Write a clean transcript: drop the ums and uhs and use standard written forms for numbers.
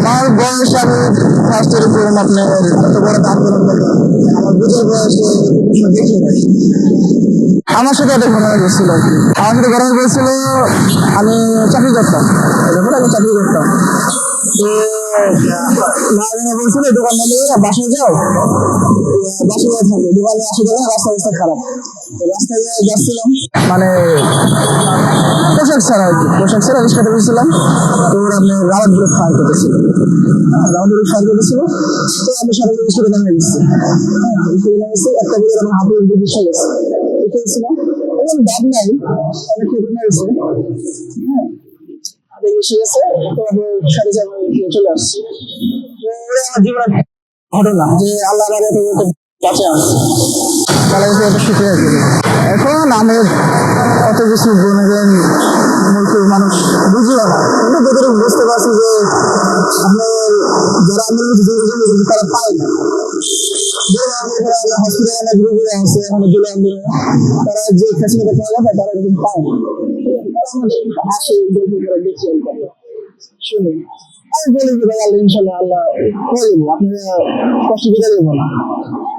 আমার বয়স আমি ফার্স্ট ইয়ারে পড়লাম আপনার এত বড় আন্দোলন করলাম আমার বুঝার বয়সে দেখি নাই আমার সাথে একটা ঘটনা ঘটছিল আর কি আমার সাথে ঘটনা ঘটেছিল আমি চাকরি করতাম যখন আমি চাকরি করতাম তো মা বলছিল দোকান বন্ধ করে বাসায় যাও বাসায় থাকবে দোকানে আসে গেলে রাস্তা রাস্তা খারাপ রাস্তায় যাচ্ছিলাম মানে পোশাক ছাড়া আর কি পোশাক ছাড়া রিক্সাতে বসেছিলাম তো ওরা আপনি রাউন্ড গ্রুপ ফায়ার করতেছিল রাউন্ড গ্রুপ ফায়ার করতেছিল তো আমি সারা স্কুলে নেমে গেছি স্কুলে নেমে গেছি একটা বলে আমার হাতের উপর বিষয় গেছে দেখেছিলাম এবং দাগ নাই অনেক ক্ষতি হয়েছে হ্যাঁ হাতে এসে গেছে তো আমি সাথে সাথে চলে আসছি তো ওরা আমার জীবনের ঘটনা যে আল্লাহ আমার এত কাছে আসছে তাহলে একটা শিখে আর কি এখন আমি অত কিছু গুণগান মূর্খ মানুষ বুঝিও না কিন্তু তোদের বুঝতে পারছি যে আপনার যারা আমাদের মধ্যে তারা পায় না হসপিটালে রোগীরা আছে এখন জেলা আন্দোলনে তারা যে ফ্যাসিলিটি পাওয়া যাবে তারা এরকম পায় না তারা আমাদের আসে দেখি শুনি আমি বলি যে ভাই আল্লাহ ইনশাল্লাহ আল্লাহ করে দেবো আপনারা কষ্ট করে দেবো না